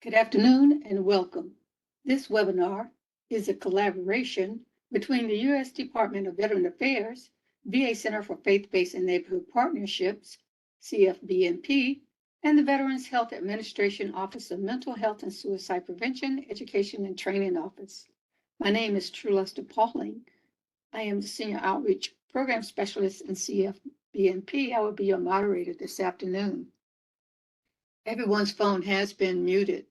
Good afternoon and welcome. This webinar is a collaboration between the U.S. Department of Veteran Affairs, VA Center for Faith-Based and Neighborhood Partnerships, CFBNP, and the Veterans Health Administration Office of Mental Health and Suicide Prevention, Education, and Training Office. My name is Trulester Pauling. I am the Senior Outreach Program Specialist in CFBNP. I will be your moderator this afternoon. Everyone's phone has been muted.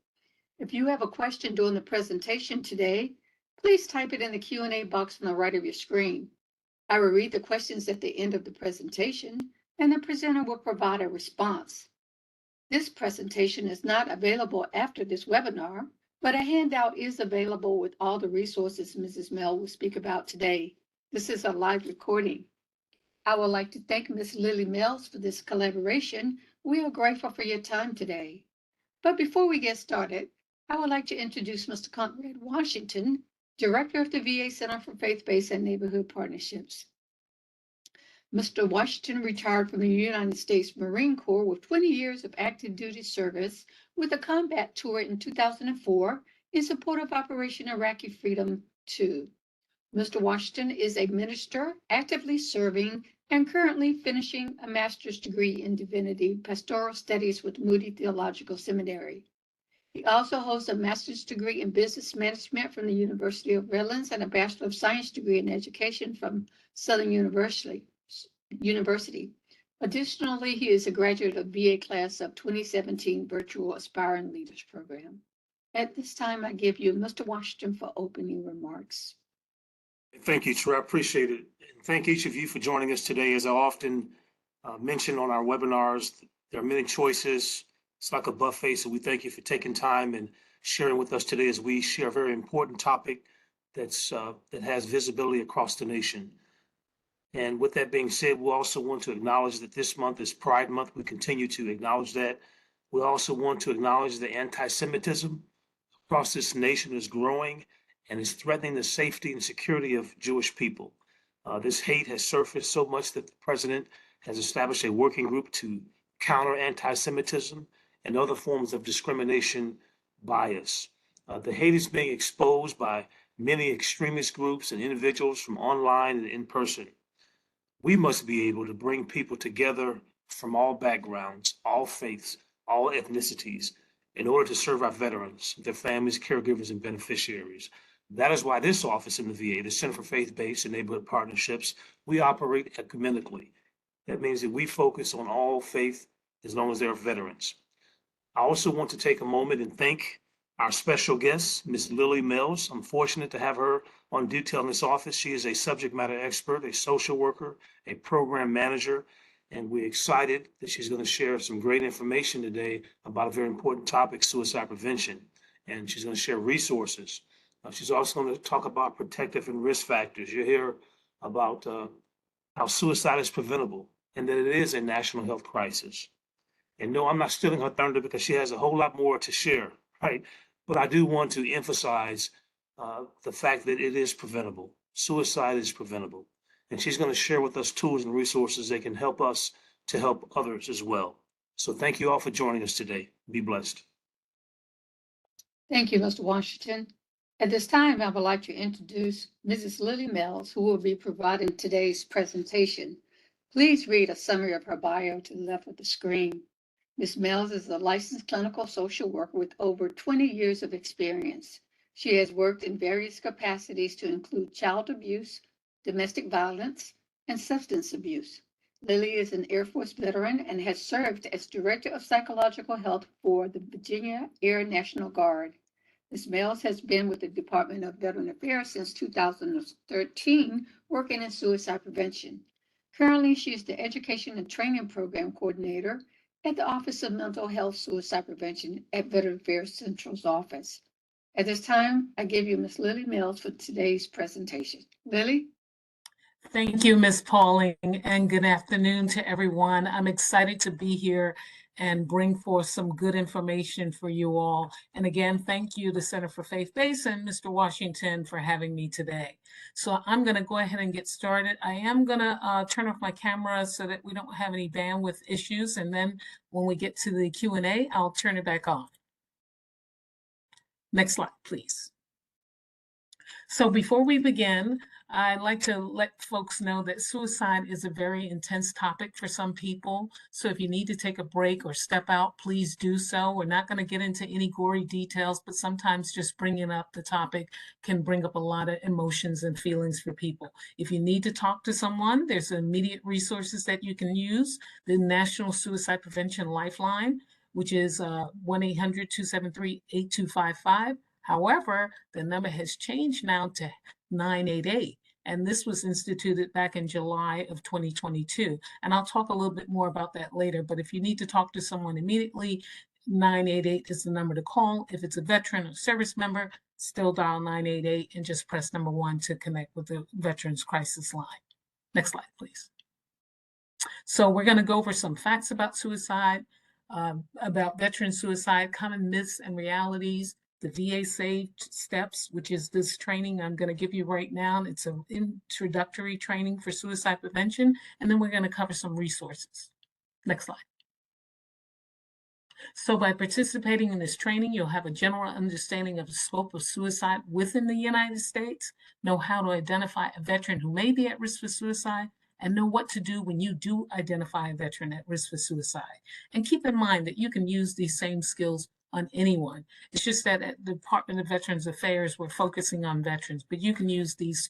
If you have a question during the presentation today, please type it in the Q&A box on the right of your screen. I will read the questions at the end of the presentation, and the presenter will provide a response. This presentation is not available after this webinar, but a handout is available with all the resources Mrs. Mells will speak about today. This is a live recording. I would like to thank Ms. Lillie Mells for this collaboration. We are grateful for your time today. But before we get started, I would like to introduce Mr. Conrad Washington, Director of the VA Center for Faith-Based and Neighborhood Partnerships. Mr. Washington retired from the United States Marine Corps with 20 years of active duty service with a combat tour in 2004 in support of Operation Iraqi Freedom II. Mr. Washington is a minister actively serving and currently finishing a master's degree in divinity pastoral studies with Moody Theological Seminary. He also holds a master's degree in business management from the University of Redlands and a Bachelor of Science degree in education from Southern University. Additionally, he is a graduate of VA class of 2017 Virtual Aspiring Leaders Program. At this time, I give you Mr. Washington for opening remarks. Thank you, Trey. I appreciate it. And thank each of you for joining us today. As I often mention on our webinars, there are many choices. It's like a buffet, so we thank you for taking time and sharing with us today as we share a very important topic that has visibility across the nation. And with that being said, we also want to acknowledge that this month is Pride Month. We continue to acknowledge that. We also want to acknowledge the anti-Semitism across this nation is growing and is threatening the safety and security of Jewish people. This hate has surfaced so much that the president has established a working group to counter anti-Semitism and other forms of discrimination bias. The hate is being exposed by many extremist groups and individuals from online and in person. We must be able to bring people together from all backgrounds, all faiths, all ethnicities, in order to serve our veterans, their families, caregivers, and beneficiaries. That is why this office in the VA, the Center for Faith-Based and Neighborhood Partnerships, we operate ecumenically. That means that we focus on all faith as long as they're veterans. I also want to take a moment and thank our special guest, Ms. Lillie Mells. I'm fortunate to have her on duty in this office. She is a subject matter expert, a social worker, a program manager, and we're excited that she's going to share some great information today about a very important topic, suicide prevention. And she's going to share resources. She's also going to talk about protective and risk factors. You'll hear about how suicide is preventable and that it is a national health crisis. And no, I'm not stealing her thunder because she has a whole lot more to share, right? But I do want to emphasize the fact that it is preventable. Suicide is preventable. And she's going to share with us tools and resources that can help us to help others as well. So thank you all for joining us today. Be blessed. Thank you, Mr. Washington. At this time, I would like to introduce Mrs. Lillie Mells, who will be providing today's presentation. Please read a summary of her bio to the left of the screen. Ms. Mells is a licensed clinical social worker with over 20 years of experience. She has worked in various capacities to include child abuse, domestic violence, and substance abuse. Lillie is an Air Force veteran and has served as Director of Psychological Health for the Virginia Air National Guard. Ms. Mells has been with the Department of Veteran Affairs since 2013, working in suicide prevention. Currently, she is the Education and Training Program Coordinator at the Office of Mental Health Suicide Prevention at Veteran Affairs Central's office. At this time, I give you Ms. Lillie Mells for today's presentation. Lillie? Thank you, Ms. Pauling, and good afternoon to everyone. I'm excited to be here and bring forth some good information for you all. And again, thank you to Center for Faith-Based and Mr. Washington for having me today. So I'm going to go ahead and get started. I am going to turn off my camera so that we don't have any bandwidth issues. And then when we get to the Q&A, I'll turn it back on. Next slide, please. So before we begin, I'd like to let folks know that suicide is a very intense topic for some people. So if you need to take a break or step out, please do so. We're not going to get into any gory details, but sometimes just bringing up the topic can bring up a lot of emotions and feelings for people. If you need to talk to someone, there's immediate resources that you can use. The National Suicide Prevention Lifeline, which is 1-800-273-8255. However, the number has changed now to 988, and this was instituted back in July of 2022. And I'll talk a little bit more about that later, but if you need to talk to someone immediately, 988 is the number to call. If it's a veteran or service member, still dial 988 and just press number 1 to connect with the Veterans Crisis Line. Next slide, please. So we're going to go over some facts about suicide, about veteran suicide, common myths and realities, the VA SAVE steps, which is this training I'm going to give you right now. It's an introductory training for suicide prevention, and then we're going to cover some resources. Next slide. So by participating in this training, you'll have a general understanding of the scope of suicide within the United States, know how to identify a veteran who may be at risk for suicide, and know what to do when you do identify a veteran at risk for suicide. And keep in mind that you can use these same skills on anyone. It's just that at the Department of Veterans Affairs, we're focusing on veterans, but you can use these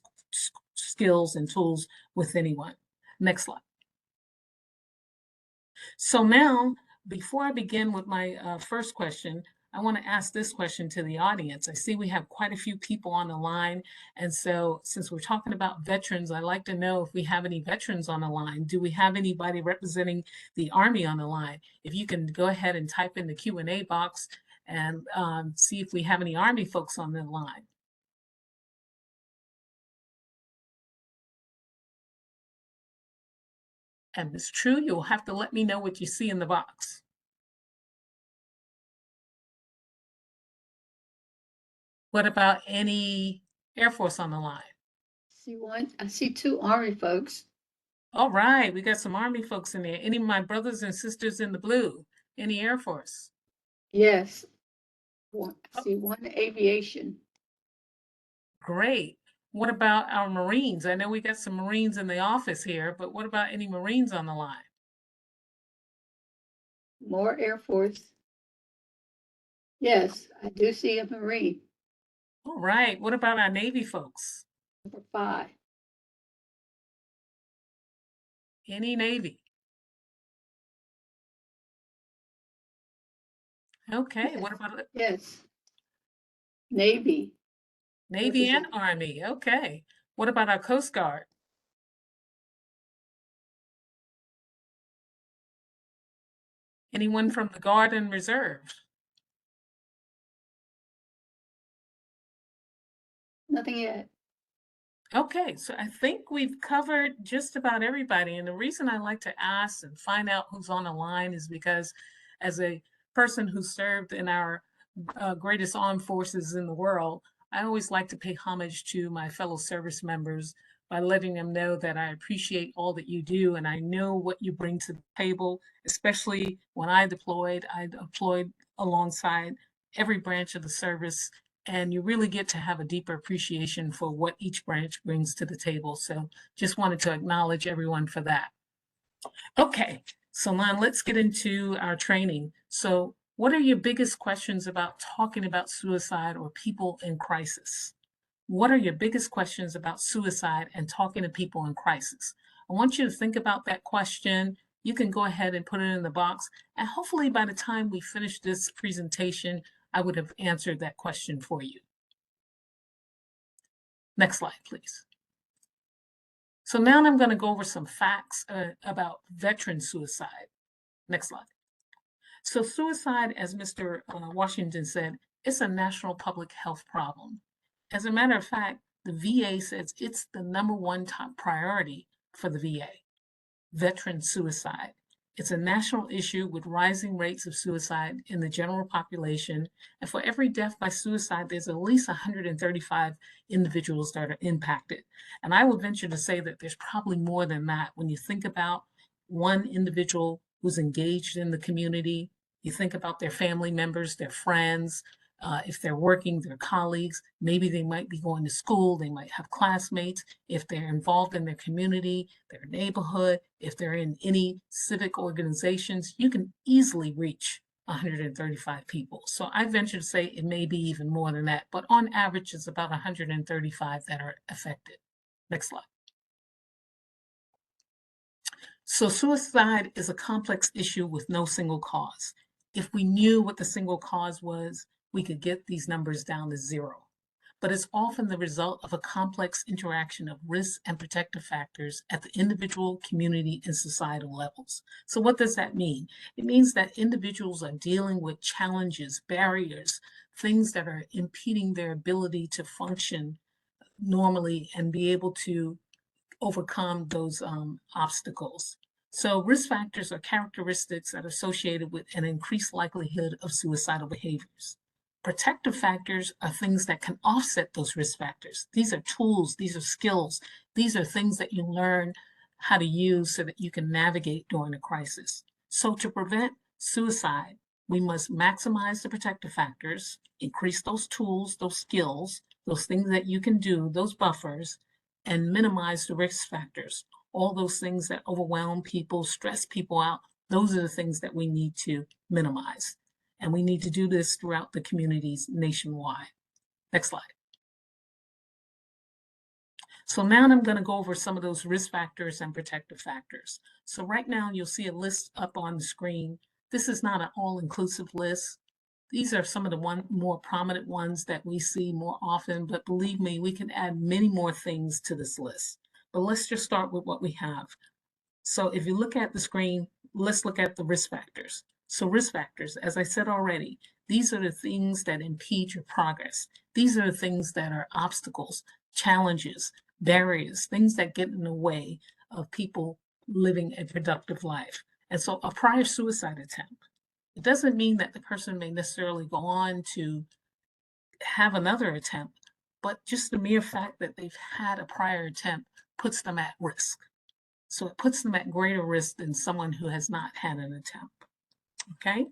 skills and tools with anyone. Next slide. So now, before I begin with my first question, I want to ask this question to the audience. I see we have quite a few people on the line. And so since we're talking about veterans, I'd like to know if we have any veterans on the line. Do we have anybody representing the Army on the line? If you can go ahead and type in the Q&A box and see if we have any Army folks on the line. And it's true, you'll have to let me know what you see in the box. What about any Air Force on the line? I see 2 Army folks. All right, we got some Army folks in there. Any of my brothers and sisters in the blue? Any Air Force? Yes. I see 1 aviation. Great. What about our Marines? I know we got some Marines in the office here, but what about any Marines on the line? More Air Force. Yes, I do see a Marine. All right. What about our Navy folks? Number 5. Any Navy? Okay. Yes. What about Yes. Navy. Navy and Army? Okay. What about our Coast Guard? Anyone from the Guard and Reserve? Nothing yet. Okay, so I think we've covered just about everybody. And the reason I like to ask and find out who's on the line is because as a person who served in our greatest armed forces in the world, I always like to pay homage to my fellow service members by letting them know that I appreciate all that you do and I know what you bring to the table, especially when I deployed alongside every branch of the service, and you really get to have a deeper appreciation for what each branch brings to the table. So just wanted to acknowledge everyone for that. Okay, so now let's get into our training. So what are your biggest questions about talking about suicide or people in crisis? What are your biggest questions about suicide and talking to people in crisis? I want you to think about that question. You can go ahead and put it in the box. And hopefully by the time we finish this presentation, I would have answered that question for you. Next slide, please. So now I'm going to go over some facts about veteran suicide. Next slide. So suicide, as Mr. Washington said, it's a national public health problem. As a matter of fact, the VA says it's the #1 top priority for the VA, veteran suicide. It's a national issue with rising rates of suicide in the general population. And for every death by suicide, there's at least 135 individuals that are impacted. And I would venture to say that there's probably more than that. When you think about one individual who's engaged in the community, you think about their family members, their friends, If they're working, their colleagues, maybe they might be going to school, they might have classmates. If they're involved in their community, their neighborhood, if they're in any civic organizations, you can easily reach 135 people. So I venture to say it may be even more than that, but on average, it's about 135 that are affected. Next slide. So suicide is a complex issue with no single cause. If we knew what the single cause was, we could get these numbers down to zero. But it's often the result of a complex interaction of risks and protective factors at the individual, community, and societal levels. So what does that mean? It means that individuals are dealing with challenges, barriers, things that are impeding their ability to function normally and be able to overcome those obstacles. So risk factors are characteristics that are associated with an increased likelihood of suicidal behaviors. Protective factors are things that can offset those risk factors. These are tools, these are skills, these are things that you learn how to use so that you can navigate during a crisis. So to prevent suicide, we must maximize the protective factors, increase those tools, those skills, those things that you can do, those buffers, and minimize the risk factors. All those things that overwhelm people, stress people out, those are the things that we need to minimize. And we need to do this throughout the communities nationwide. Next slide. So now I'm going to go over some of those risk factors and protective factors. So right now you'll see a list up on the screen. This is not an all-inclusive list. These are some of the more prominent ones that we see more often, but believe me, we can add many more things to this list. But let's just start with what we have. So if you look at the screen, let's look at the risk factors. So risk factors, as I said already, these are the things that impede your progress. These are the things that are obstacles, challenges, barriers, things that get in the way of people living a productive life. And so a prior suicide attempt, it doesn't mean that the person may necessarily go on to have another attempt, but just the mere fact that they've had a prior attempt puts them at risk. So it puts them at greater risk than someone who has not had an attempt. Okay?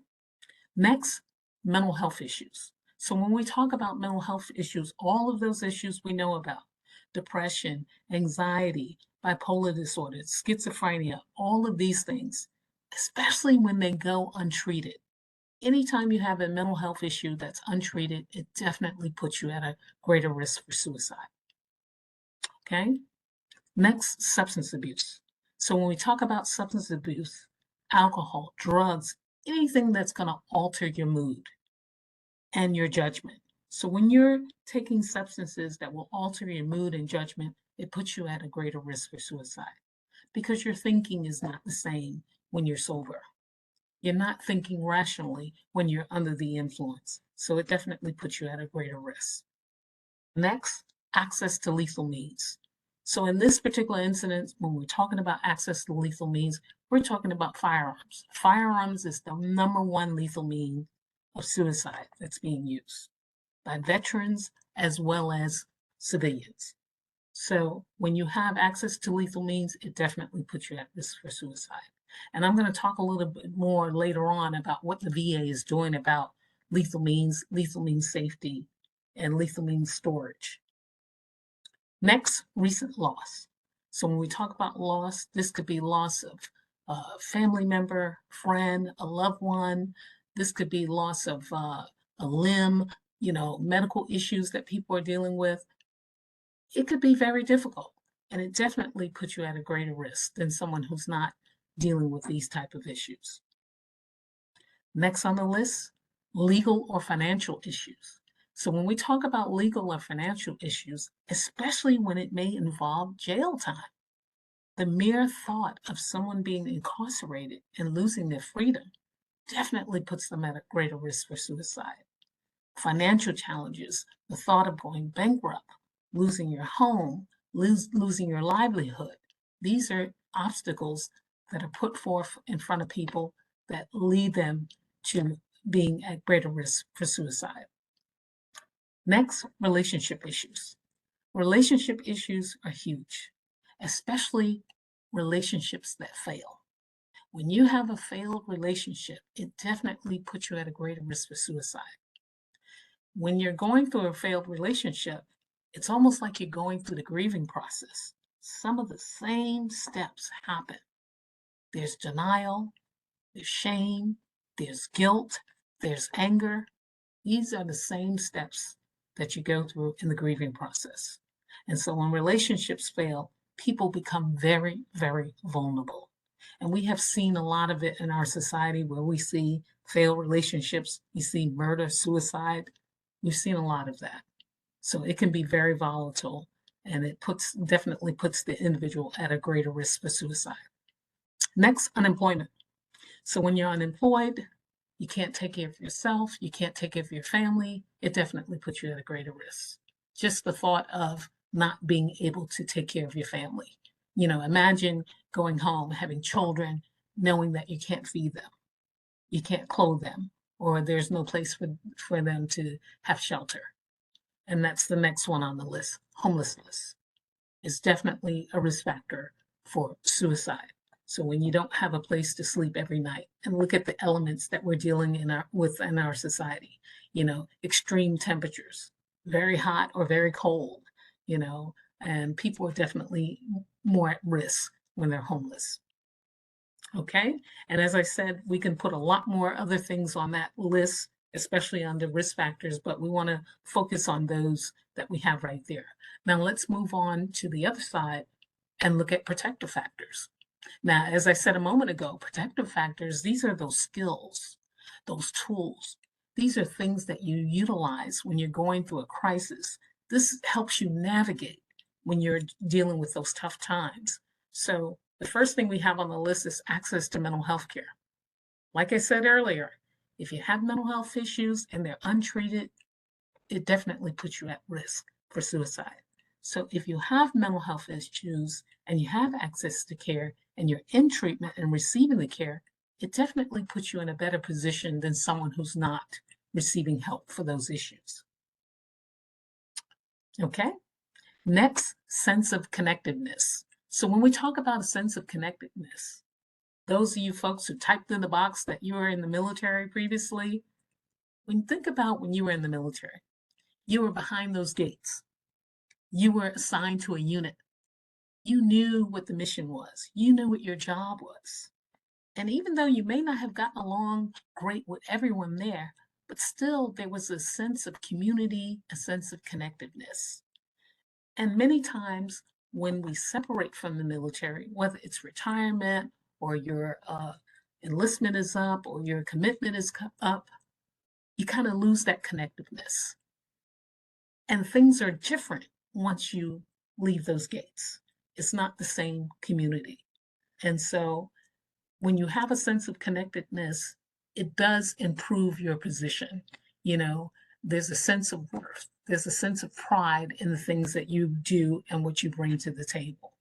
Next, mental health issues. So when we talk about mental health issues, all of those issues we know about, depression, anxiety, bipolar disorder, schizophrenia, all of these things, especially when they go untreated. Anytime you have a mental health issue that's untreated, it definitely puts you at a greater risk for suicide. Okay? Next, substance abuse. So when we talk about substance abuse, alcohol, drugs, anything that's going to alter your mood and your judgment. So when you're taking substances that will alter your mood and judgment, it puts you at a greater risk for suicide because your thinking is not the same when you're sober. You're not thinking rationally when you're under the influence. So it definitely puts you at a greater risk. Next, access to lethal means. So in this particular incident, when we're talking about access to lethal means, we're talking about firearms. Firearms is the #1 lethal mean of suicide that's being used by veterans as well as civilians. So when you have access to lethal means, it definitely puts you at risk for suicide. And I'm going to talk a little bit more later on about what the VA is doing about lethal means safety, and lethal means storage. Next, recent loss. So when we talk about loss, this could be loss of a family member, friend, a loved one. This could be loss of a limb, medical issues that people are dealing with. It could be very difficult, and it definitely puts you at a greater risk than someone who's not dealing with these type of issues. Next on the list, legal or financial issues. So when we talk about legal or financial issues, especially when it may involve jail time, the mere thought of someone being incarcerated and losing their freedom definitely puts them at a greater risk for suicide. Financial challenges, the thought of going bankrupt, losing your home, losing your livelihood. These are obstacles that are put forth in front of people that lead them to being at greater risk for suicide. Next, relationship issues. Relationship issues are huge, especially relationships that fail. When you have a failed relationship, it definitely puts you at a greater risk for suicide. when you're going through a failed relationship, it's almost like you're going through the grieving process. Some of the same steps happen. There's denial, there's shame, there's guilt, there's anger. These are the same steps that you go through in the grieving process. And so when relationships fail, people become very, very vulnerable. And we have seen a lot of it in our society where we see failed relationships, we see murder, suicide. We've seen a lot of that. So it can be very volatile, and it definitely puts the individual at a greater risk for suicide. Next, unemployment. So when you're unemployed, you can't take care of yourself, you can't take care of your family, it definitely puts you at a greater risk. Just the thought of not being able to take care of your family. Imagine going home, having children, knowing that you can't feed them, you can't clothe them, or there's no place for them to have shelter. And that's the next one on the list. Homelessness is definitely a risk factor for suicide. So when you don't have a place to sleep every night, and look at the elements that we're dealing with in our society, extreme temperatures, very hot or very cold, and people are definitely more at risk when they're homeless. Okay. And as I said, we can put a lot more other things on that list, especially under risk factors, but we want to focus on those that we have right there. Now let's move on to the other side and look at protective factors. Now, as I said a moment ago, protective factors, these are those skills, those tools. These are things that you utilize when you're going through a crisis. This helps you navigate when you're dealing with those tough times. So the first thing we have on the list is access to mental health care. Like I said earlier, if you have mental health issues and they're untreated, it definitely puts you at risk for suicide. So if you have mental health issues and you have access to care and you're in treatment and receiving the care, it definitely puts you in a better position than someone who's not receiving help for those issues. Okay? Next, sense of connectedness. So when we talk about a sense of connectedness, those of you folks who typed in the box that you were in the military previously, when you think about when you were in the military, you were behind those gates. You were assigned to a unit. You knew what the mission was. You knew what your job was. And even though you may not have gotten along great with everyone there, but still there was a sense of community, a sense of connectedness. And many times when we separate from the military, whether it's retirement or your enlistment is up or your commitment is up, you kind of lose that connectiveness. And things are different once you leave those gates. It's not the same community. And so when you have a sense of connectedness, it does improve your position. There's a sense of worth. There's a sense of pride in the things that you do and what you bring to the table.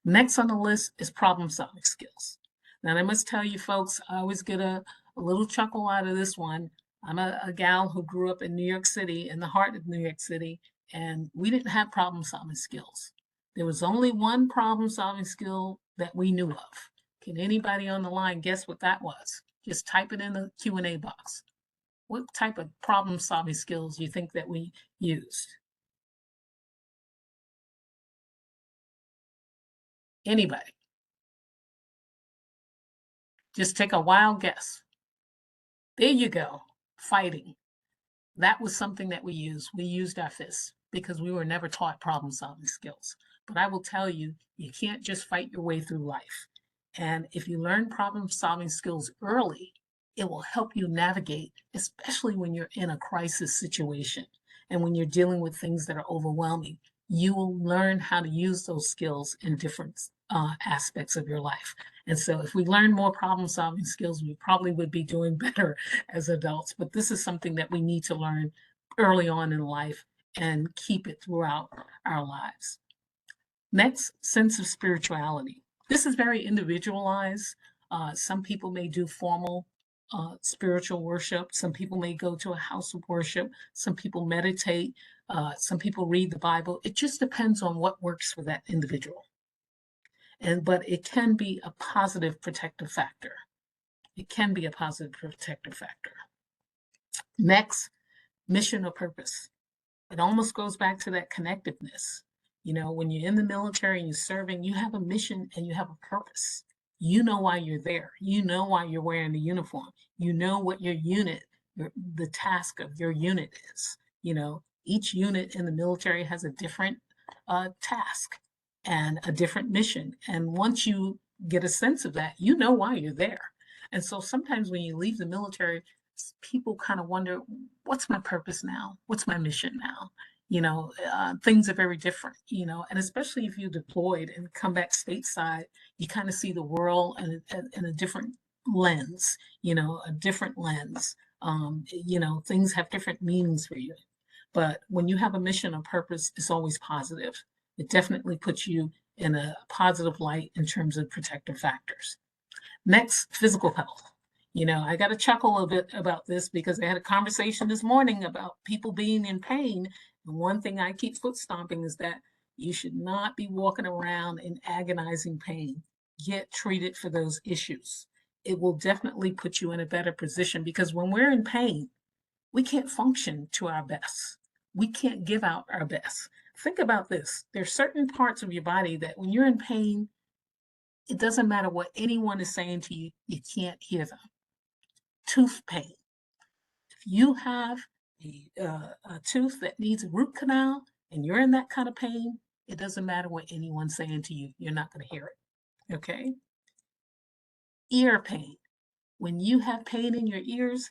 Next on the list is problem-solving skills. Now, I must tell you, folks, I always get a little chuckle out of this one. I'm a gal who grew up in New York City, in the heart of New York City, and we didn't have problem-solving skills. There was only one problem-solving skill that we knew of. Can anybody on the line guess what that was? Just type it in the Q&A box. What type of problem-solving skills do you think that we used? Anybody? Just take a wild guess. There you go, fighting. That was something that we used. We used our fists because we were never taught problem-solving skills. But I will tell you, you can't just fight your way through life. And if you learn problem-solving skills early, it will help you navigate, especially when you're in a crisis situation and when you're dealing with things that are overwhelming. You will learn how to use those skills in different aspects of your life. And so if we learn more problem-solving skills, we probably would be doing better as adults. But this is something that we need to learn early on in life and keep it throughout our lives. Next, sense of spirituality. This is very individualized. Some people may do formal spiritual worship. Some people may go to a house of worship. Some people meditate. Some people read the Bible. It just depends on what works for that individual. But it can be a positive protective factor. It can be a positive protective factor. Next, mission or purpose. It almost goes back to that connectiveness. You know, when you're in the military and you're serving, you have a mission and you have a purpose. You know why you're there. You know why you're wearing the uniform. You know what your unit, the task of your unit is. You know, each unit in the military has a different task and a different mission. And once you get a sense of that, you know why you're there. And so sometimes when you leave the military, people kind of wonder, what's my purpose now? What's my mission now? You know, things are very different, you know, and especially if you're deployed and come back stateside, you kind of see the world in a different lens, you know, a different lens. You know, things have different meanings for you. But when you have a mission or purpose, it's always positive. It definitely puts you in a positive light in terms of protective factors. Next, physical health. You know, I got to chuckle a bit about this because I had a conversation this morning about people being in pain. And one thing I keep foot stomping is that you should not be walking around in agonizing pain. Get treated for those issues. It will definitely put you in a better position because when we're in pain, we can't function to our best. We can't give out our best. Think about this. There's certain parts of your body that when you're in pain, it doesn't matter what anyone is saying to you, you can't hear them. Tooth pain. If you have a tooth that needs a root canal and you're in that kind of pain, it doesn't matter what anyone's saying to you, you're not going to hear it. Okay? Ear pain. When you have pain in your ears,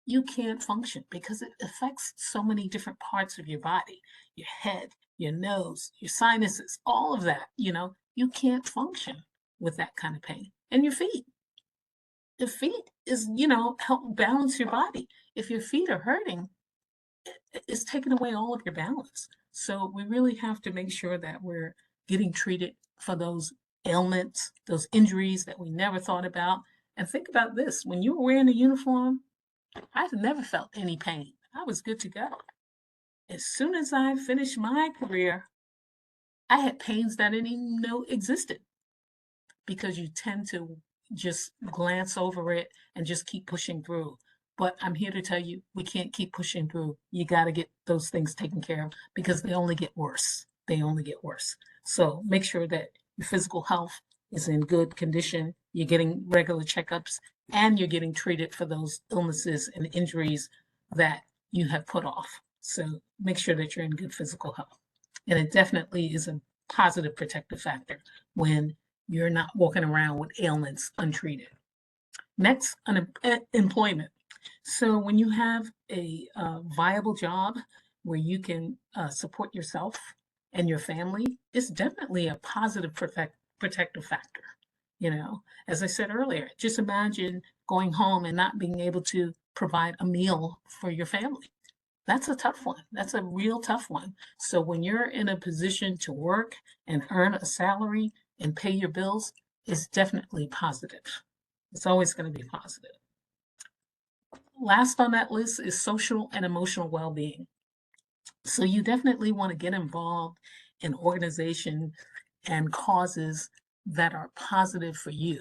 you can't function because it affects so many different parts of your body, your head, your nose, your sinuses, all of that. You know, you can't function with that kind of pain. And your feet. The feet is, you know, help balance your body. If your feet are hurting, it's taking away all of your balance. So we really have to make sure that we're getting treated for those ailments, those injuries that we never thought about. And think about this, when you were wearing a uniform, I've never felt any pain. I was good to go. As soon as I finished my career, I had pains that I didn't even know existed because you tend to just glance over it and just keep pushing through. But I'm here to tell you, we can't keep pushing through. You got to get those things taken care of because they only get worse. They only get worse. So make sure that your physical health is in good condition. You're getting regular checkups and you're getting treated for those illnesses and injuries that you have put off. So make sure that you're in good physical health. And it definitely is a positive protective factor when you're not walking around with ailments untreated. Next, employment. So when you have a viable job where you can support yourself and your family, it's definitely a positive protective factor. You know, as I said earlier, just imagine going home and not being able to provide a meal for your family. That's a tough one. That's a real tough one. So when you're in a position to work and earn a salary and pay your bills, it's definitely positive. It's always going to be positive. Last on that list is social and emotional well-being. So you definitely want to get involved in organization and causes that are positive for you,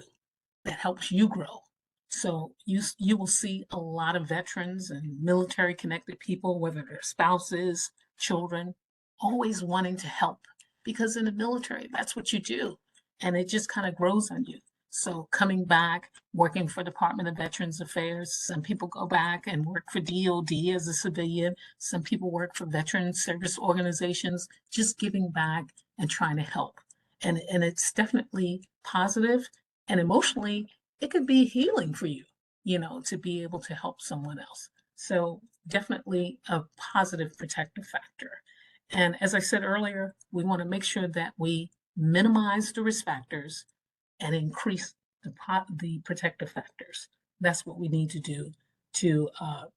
that helps you grow. So you will see a lot of veterans and military connected people, whether they're spouses, children, always wanting to help because in the military, that's what you do. And it just kind of grows on you. So coming back, working for Department of Veterans Affairs, some people go back and work for DOD as a civilian. Some people work for veteran service organizations, just giving back and trying to help. And it's definitely positive and emotionally it could be healing for you, you know, to be able to help someone else. So definitely a positive protective factor. And as I said earlier, we want to make sure that we minimize the risk factors and increase the protective factors. That's what we need to do to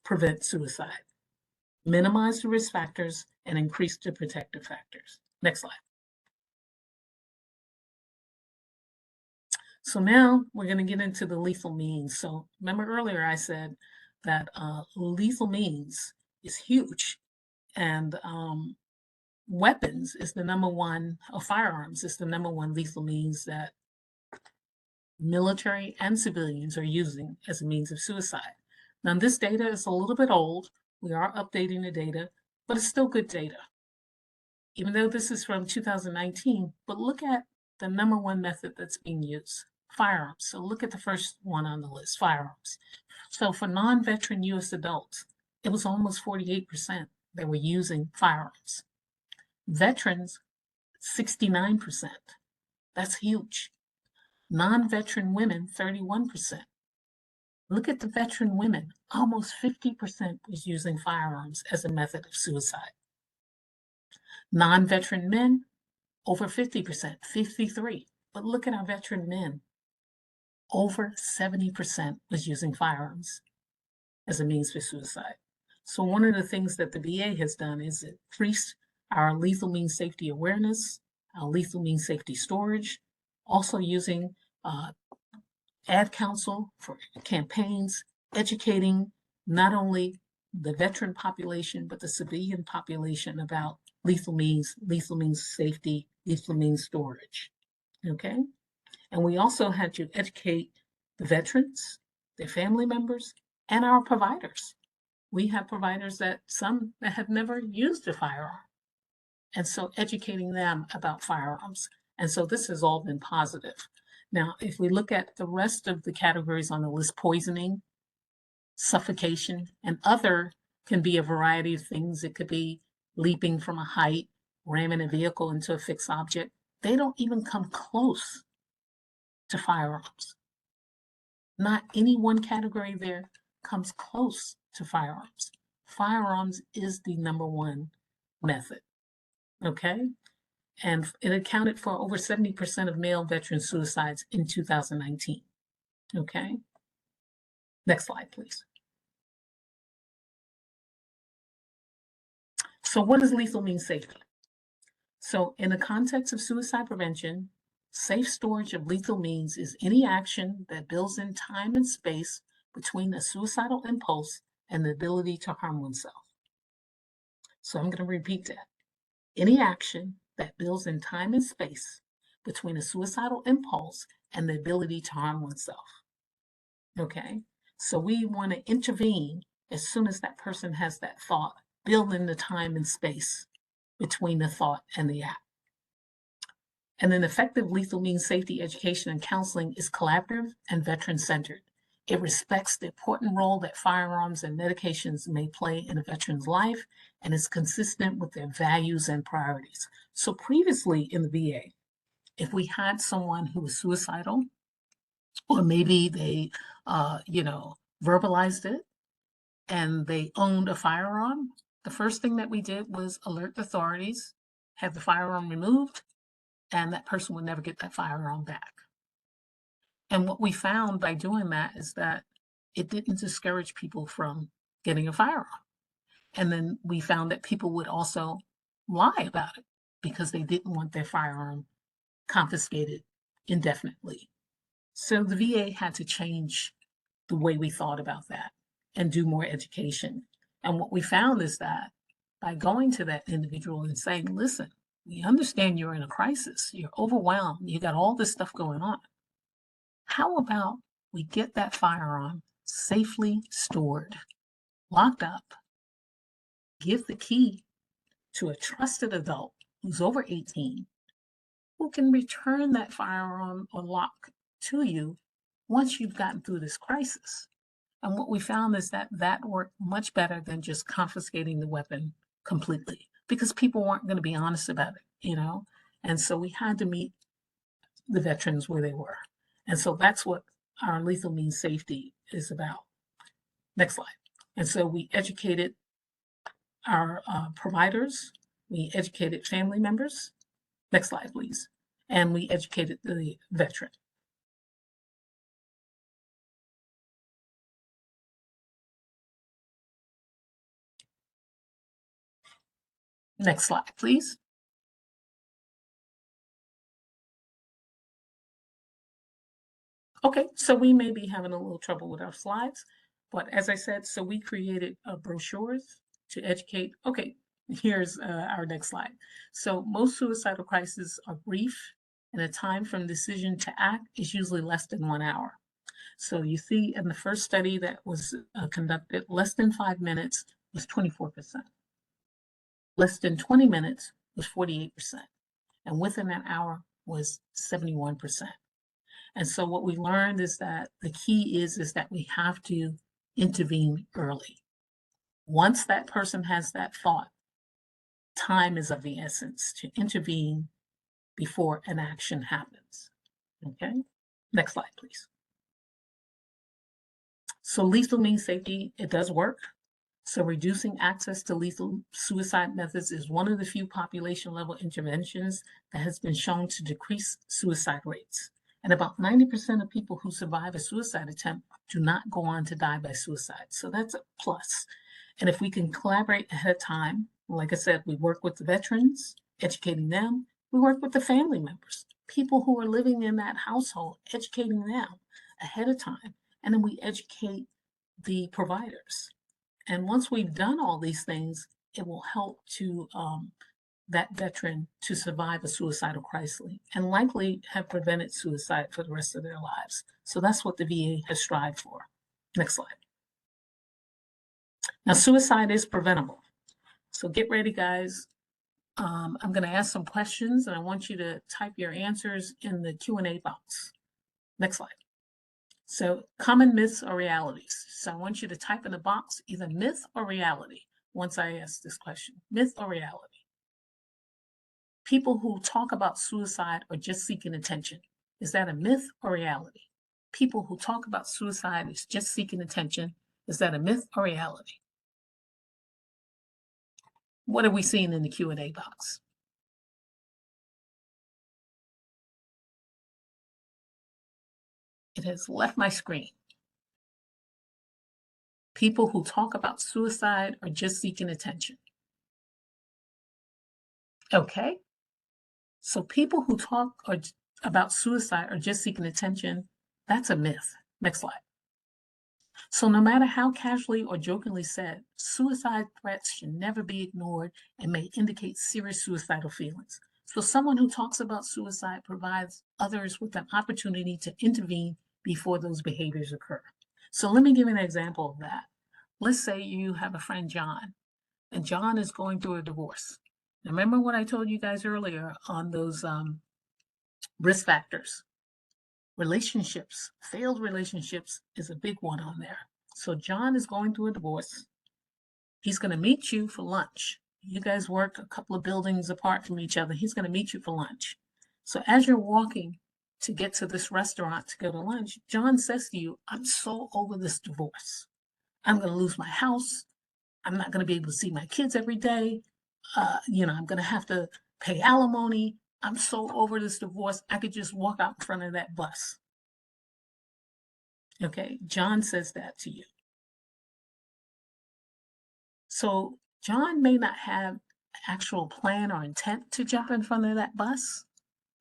prevent suicide. Minimize the risk factors and increase the protective factors. Next slide. So now we're going to get into the lethal means. So remember earlier I said that lethal means is huge, and weapons is the number one, or firearms is the number one lethal means that military and civilians are using as a means of suicide. Now this data is a little bit old, We are updating the data, but it's still good data. Even though this is from 2019, but look at the number one method that's being used, firearms. So look at the first one on the list, firearms. So for non-veteran US adults, it was almost 48% that were using firearms. Veterans, 69%. That's huge. Non-veteran women, 31%. Look at the veteran women, almost 50% was using firearms as a method of suicide. Non-veteran men, over 50%, 53. But look at our veteran men, over 70% was using firearms as a means for suicide. So one of the things that the VA has done is increase our lethal means safety awareness, our lethal means safety storage, also using ad council for campaigns, educating not only the veteran population, but the civilian population about lethal means safety, lethal means storage. Okay? And we also had to educate the veterans, their family members, and our providers. We have providers that some that have never used a firearm. And so educating them about firearms. And so this has all been positive. Now, if we look at the rest of the categories on the list, poisoning, suffocation, and other can be a variety of things. It could be leaping from a height, ramming a vehicle into a fixed object. They don't even come close to firearms. Not any one category there comes close to firearms. Firearms is the number one method, okay? And it accounted for over 70% of male veteran suicides in 2019, okay? Next slide, please. So what does lethal mean safety? So in the context of suicide prevention, safe storage of lethal means is any action that builds in time and space between a suicidal impulse and the ability to harm oneself. So I'm going to repeat that. Any action that builds in time and space between a suicidal impulse and the ability to harm oneself. Okay? So we want to intervene as soon as that person has that thought, build in the time and space between the thought and the act. And then effective lethal means safety education and counseling is collaborative and veteran-centered. It respects the important role that firearms and medications may play in a veteran's life and is consistent with their values and priorities. So previously in the VA, if we had someone who was suicidal, or maybe they, verbalized it and they owned a firearm, the first thing that we did was alert the authorities, have the firearm removed, and that person would never get that firearm back. And what we found by doing that is that it didn't discourage people from getting a firearm. And then we found that people would also lie about it because they didn't want their firearm confiscated indefinitely. So the VA had to change the way we thought about that and do more education. And what we found is that by going to that individual and saying, listen, we understand you're in a crisis, you're overwhelmed, you got all this stuff going on. How about we get that firearm safely stored, locked up, give the key to a trusted adult who's over 18 who can return that firearm or lock to you once you've gotten through this crisis. And what we found is that that worked much better than just confiscating the weapon completely because people weren't going to be honest about it, And so we had to meet the veterans where they were. And so that's what our lethal means safety is about. Next slide. And so we educated our providers, we educated family members. Next slide, please. And we educated the veteran. Next slide, please. Okay, so we may be having a little trouble with our slides, but as I said, so we created brochures to educate. Okay, here's our next slide. So most suicidal crises are brief, and the time from decision to act is usually less than 1 hour. So you see in the first study that was conducted, less than 5 minutes was 24%. Less than 20 minutes was 48%. And within an hour was 71%. And so what we learned is that the key is that we have to intervene early. Once that person has that thought, time is of the essence to intervene before an action happens. Okay, next slide, please. So lethal means safety, it does work. So reducing access to lethal suicide methods is one of the few population level interventions that has been shown to decrease suicide rates. And about 90% of people who survive a suicide attempt do not go on to die by suicide. So that's a plus. And if we can collaborate ahead of time, like I said, we work with the veterans, educating them. We work with the family members, people who are living in that household, educating them ahead of time. And then we educate the providers. And once we've done all these things, it will help to that veteran to survive a suicidal crisis and likely have prevented suicide for the rest of their lives. So that's what the VA has strived for. Next slide. Now, suicide is preventable. So get ready, guys. I'm going to ask some questions, and I want you to type your answers in the Q&A box. Next slide. So common myths or realities. So I want you to type in the box either myth or reality once I ask this question. Myth or reality? People who talk about suicide are just seeking attention. Is that a myth or reality? People who talk about suicide is just seeking attention. Is that a myth or reality? What are we seeing in the Q&A box? It has left my screen. People who talk about suicide are just seeking attention. Okay. So people who talk about suicide are just seeking attention. That's a myth. Next slide. So no matter how casually or jokingly said, suicide threats should never be ignored and may indicate serious suicidal feelings. So someone who talks about suicide provides others with an opportunity to intervene before those behaviors occur. So let me give you an example of that. Let's say you have a friend, John, and John is going through a divorce. Remember what I told you guys earlier on those risk factors? Relationships, failed relationships is a big one on there. So John is going through a divorce. He's going to meet you for lunch. You guys work a couple of buildings apart from each other. He's going to meet you for lunch. So as you're walking to get to this restaurant to go to lunch, John says to you, I'm so over this divorce. I'm going to lose my house. I'm not going to be able to see my kids every day. I'm going to have to pay alimony. I'm so over this divorce. I could just walk out in front of that bus. Okay, John says that to you. So John may not have actual plan or intent to jump in front of that bus,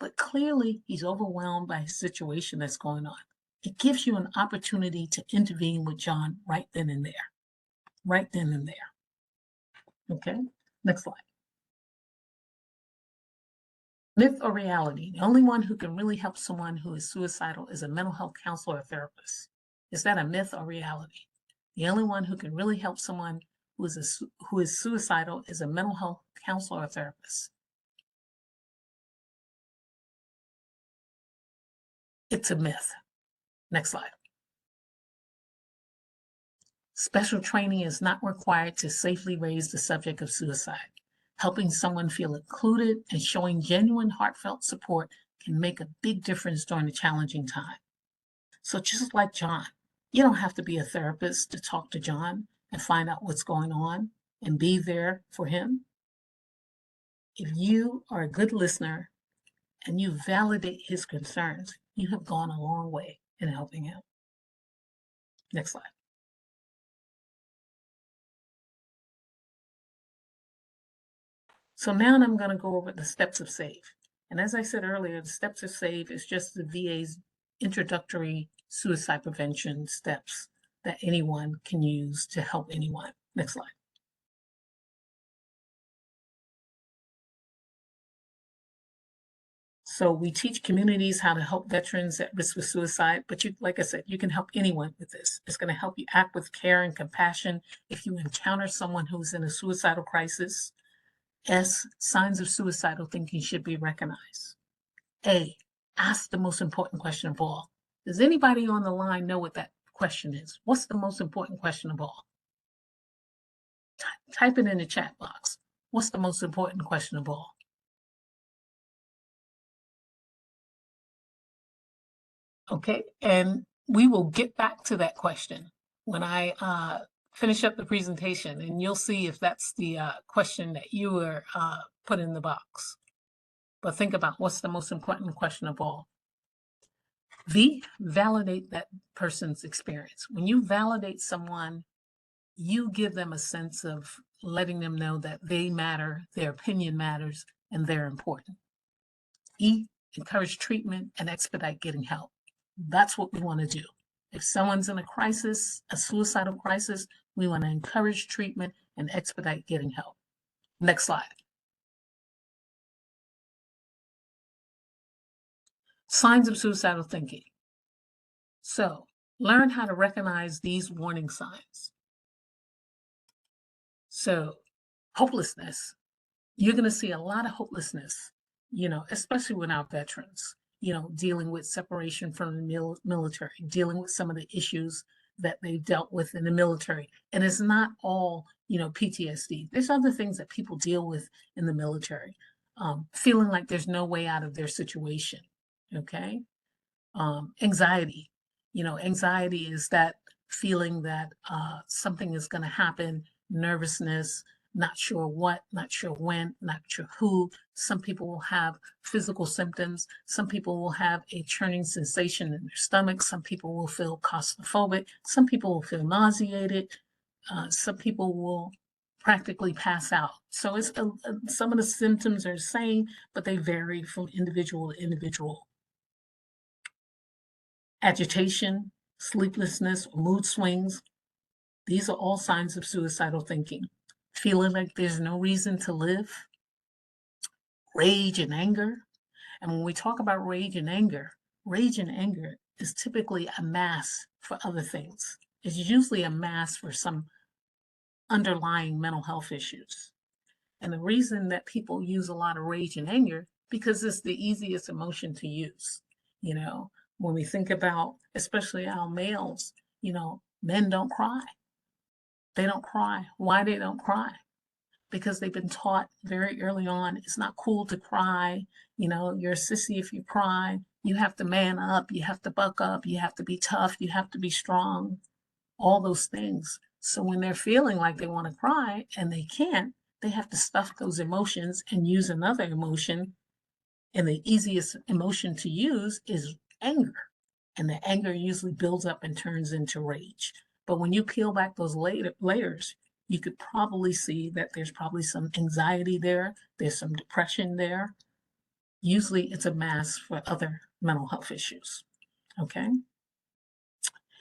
but clearly he's overwhelmed by his situation that's going on. It gives you an opportunity to intervene with John right then and there. Right then and there. Okay, next slide. Myth or reality? The only one who can really help someone who is suicidal is a mental health counselor or therapist. Is that a myth or reality? The only one who can really help someone who is suicidal is a mental health counselor or therapist. It's a myth. Next slide. Special training is not required to safely raise the subject of suicide. Helping someone feel included and showing genuine heartfelt support can make a big difference during a challenging time. So just like John, you don't have to be a therapist to talk to John and find out what's going on and be there for him. If you are a good listener and you validate his concerns, you have gone a long way in helping him. Next slide. So now I'm going to go over the steps of S.A.V.E. And as I said earlier, the steps of S.A.V.E. is just the VA's introductory suicide prevention steps that anyone can use to help anyone. Next slide. So we teach communities how to help veterans at risk of suicide, but you, like I said, you can help anyone with this. It's going to help you act with care and compassion if you encounter someone who's in a suicidal crisis. S, signs of suicidal thinking should be recognized. A, ask the most important question of all. Does anybody on the line know what that question is? What's the most important question of all? Type it in the chat box. What's the most important question of all? Okay, and we will get back to that question when I finish up the presentation, and you'll see if that's the question that you were put in the box. But think about what's the most important question of all. V, validate that person's experience. When you validate someone, you give them a sense of letting them know that they matter, their opinion matters, and they're important. E, encourage treatment and expedite getting help. That's what we want to do. If someone's in a crisis, a suicidal crisis, we want to encourage treatment and expedite getting help. Next slide. Signs of suicidal thinking. So, learn how to recognize these warning signs. So, hopelessness. You're going to see a lot of hopelessness, especially with our veterans, dealing with separation from the military, dealing with some of the issues that they dealt with in the military. And it's not all, PTSD. There's other things that people deal with in the military, feeling like there's no way out of their situation. Okay. Anxiety. Anxiety is that feeling that something is going to happen, nervousness, not sure what, not sure when, not sure who. Some people will have physical symptoms. Some people will have a churning sensation in their stomach. Some people will feel claustrophobic. Some people will feel nauseated. Some people will practically pass out. So it's some of the symptoms are the same, but they vary from individual to individual. Agitation, sleeplessness, mood swings. These are all signs of suicidal thinking. Feeling like there's no reason to live. Rage and anger. And when we talk about rage and anger is typically a mask for other things. It's usually a mask for some underlying mental health issues. And the reason that people use a lot of rage and anger, because it's the easiest emotion to use. When we think about, especially our males, men don't cry. They don't cry. Why they don't cry? Because they've been taught very early on, it's not cool to cry. You're a sissy if you cry. You have to man up. You have to buck up. You have to be tough. You have to be strong. All those things. So when they're feeling like they want to cry and they can't, they have to stuff those emotions and use another emotion. And the easiest emotion to use is anger. And the anger usually builds up and turns into rage. But when you peel back those layers, you could probably see that there's probably some anxiety there. There's some depression there. Usually it's a mask for other mental health issues. Okay.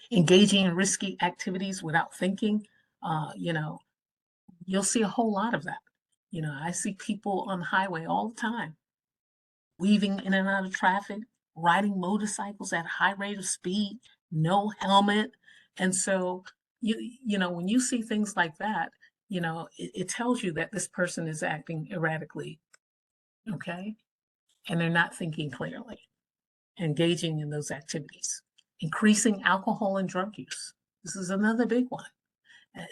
Engaging in risky activities without thinking, you'll see a whole lot of that. I see people on the highway all the time, weaving in and out of traffic, riding motorcycles at a high rate of speed, no helmet. And so, when you see things like that, it tells you that this person is acting erratically, okay? And they're not thinking clearly, engaging in those activities. Increasing alcohol and drug use. This is another big one.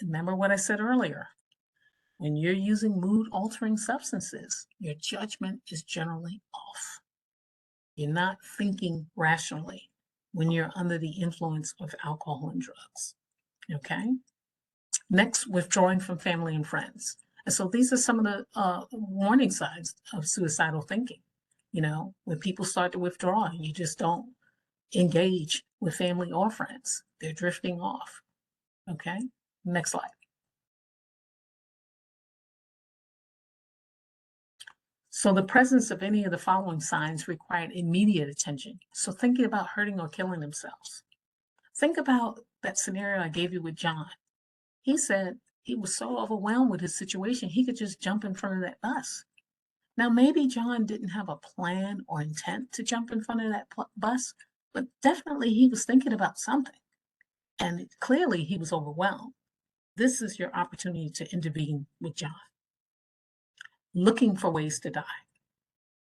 Remember what I said earlier. When you're using mood-altering substances, your judgment is generally off. You're not thinking rationally when you're under the influence of alcohol and drugs. Okay? Next, withdrawing from family and friends. And so these are some of the warning signs of suicidal thinking. When people start to withdraw, you just don't engage with family or friends. They're drifting off. Okay? Next slide. So the presence of any of the following signs required immediate attention. So thinking about hurting or killing themselves. Think about that scenario I gave you with John. He said he was so overwhelmed with his situation, he could just jump in front of that bus. Now, maybe John didn't have a plan or intent to jump in front of that bus, but definitely he was thinking about something. And clearly he was overwhelmed. This is your opportunity to intervene with John. Looking for ways to die.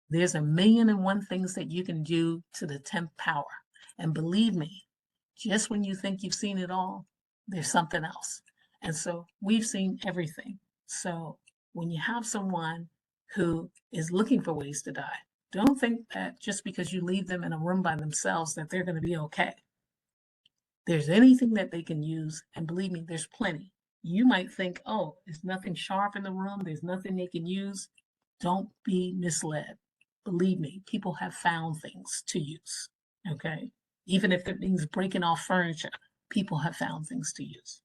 There's 1,000,001 things that you can do to the 10th power. And believe me, just when you think you've seen it all, there's something else. And so we've seen everything. So when you have someone who is looking for ways to die, don't think that just because you leave them in a room by themselves that they're going to be okay. There's anything that they can use, and believe me, there's plenty. You might think, oh, there's nothing sharp in the room, there's nothing they can use. Don't be misled. Believe me, people have found things to use, okay? Even if it means breaking off furniture, people have found things to use.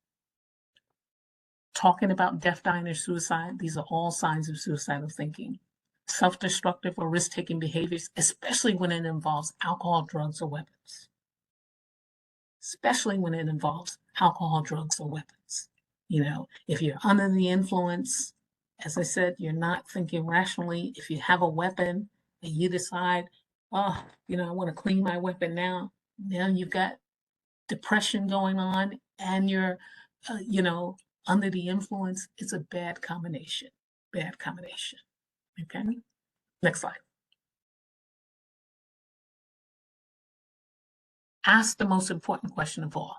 Talking about death, dying, or suicide, these are all signs of suicidal thinking. Self-destructive or risk-taking behaviors, especially when it involves alcohol, drugs, or weapons. Especially when it involves alcohol, drugs, or weapons. You know, if you're under the influence, as I said, you're not thinking rationally. If you have a weapon and you decide, oh, I want to clean my weapon now, you've got depression going on and you're, under the influence, it's a bad combination. Bad combination. Okay. Next slide. Ask the most important question of all.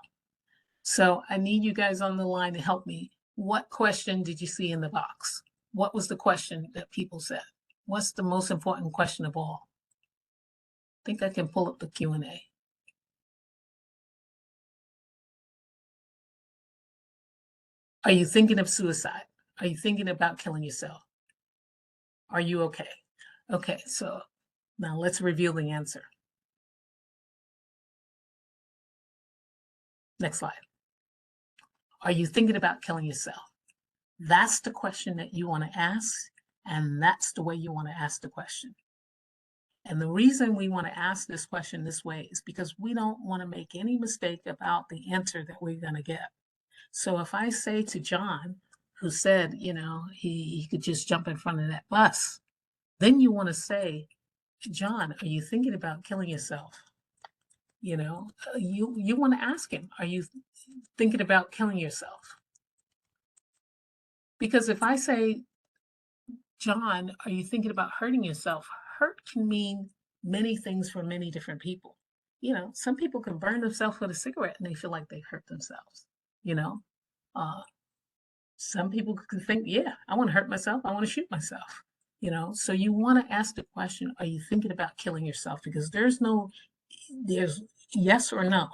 So I need you guys on the line to help me. What question did you see in the box? What was the question that people said? What's the most important question of all? I think I can pull up the Q&A. Are you thinking of suicide? Are you thinking about killing yourself? Are you okay? Okay, so now let's reveal the answer. Next slide. Are you thinking about killing yourself? That's the question that you want to ask, and that's the way you want to ask the question. And the reason we want to ask this question this way is because we don't want to make any mistake about the answer that we're going to get. So if I say to John, who said, he could just jump in front of that bus, then you want to say, John, are you thinking about killing yourself? You want to ask him, are you thinking about killing yourself? Because if I say, John, are you thinking about hurting yourself? Hurt can mean many things for many different people. Some people can burn themselves with a cigarette and they feel like they've hurt themselves. Some people can think, yeah, I want to hurt myself. I want to shoot myself. So you want to ask the question, are you thinking about killing yourself? Because there's yes or no.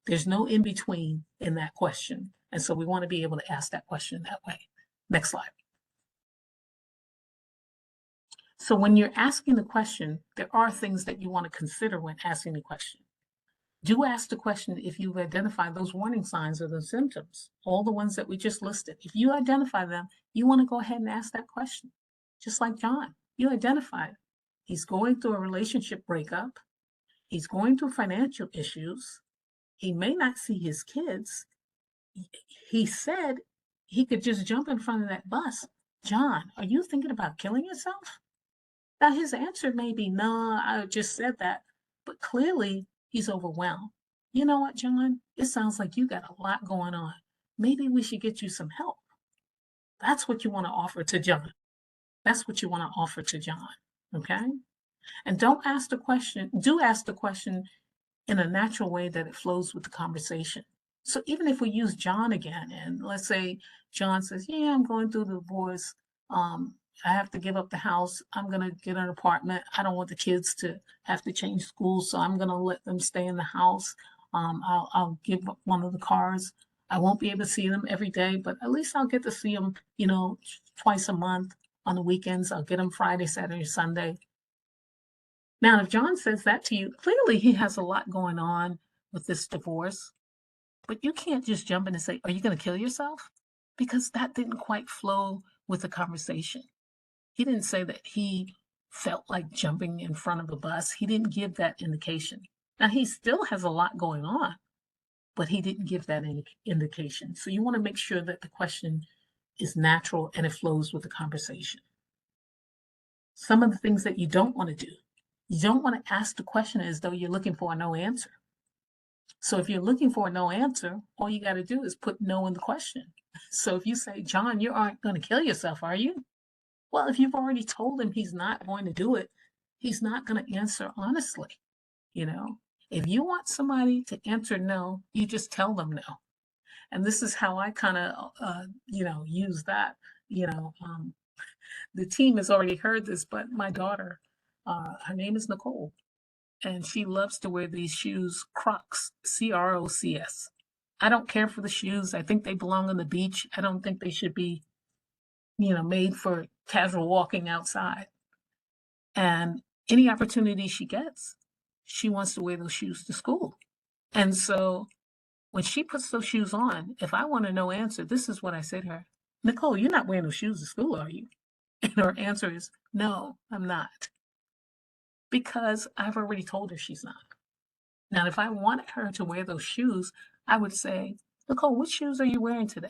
There's no in between in that question. And so we want to be able to ask that question that way. Next slide. So when you're asking the question, there are things that you want to consider when asking the question. Do ask the question if you've identified those warning signs or the symptoms, all the ones that we just listed. If you identify them, you want to go ahead and ask that question. Just like John, you identified. He's going through a relationship breakup. He's going through financial issues. He may not see his kids. He said he could just jump in front of that bus. John, are you thinking about killing yourself? Now, his answer may be, no, I just said that, but clearly he's overwhelmed. You know what, John? It sounds like you got a lot going on. Maybe we should get you some help. That's what you want to offer to John. That's what you want to offer to John, okay? And do ask the question in a natural way that it flows with the conversation. So even if we use John again, and let's say John says, yeah, I'm going through the divorce. I have to give up the house. I'm going to get an apartment. I don't want the kids to have to change schools, so I'm going to let them stay in the house. I'll give up one of the cars. I won't be able to see them every day, but at least I'll get to see them, twice a month on the weekends. I'll get them Friday, Saturday, Sunday. Now, if John says that to you, clearly he has a lot going on with this divorce, but you can't just jump in and say, are you going to kill yourself? Because that didn't quite flow with the conversation. He didn't say that he felt like jumping in front of a bus. He didn't give that indication. Now, he still has a lot going on, but he didn't give that indication. So you want to make sure that the question is natural and it flows with the conversation. Some of the things that you don't want to do. You don't want to ask the question as though you're looking for a no answer. So if you're looking for a no answer, all you got to do is put no in the question. So if you say, John, you aren't going to kill yourself, are you? Well, if you've already told him he's not going to do it, he's not going to answer honestly. You know, if you want somebody to answer no, you just tell them no. And this is how I kind of, use that. You know, the team has already heard this, but my daughter, her name is Nicole, and she loves to wear these shoes, Crocs, Crocs. I don't care for the shoes. I think they belong on the beach. I don't think they should be, made for casual walking outside. And any opportunity she gets, she wants to wear those shoes to school. And so when she puts those shoes on, if I want a no answer, this is what I say to her. Nicole, you're not wearing those shoes to school, are you? And her answer is, no, I'm not. Because I've already told her she's not. Now, if I wanted her to wear those shoes, I would say, Nicole, what shoes are you wearing today?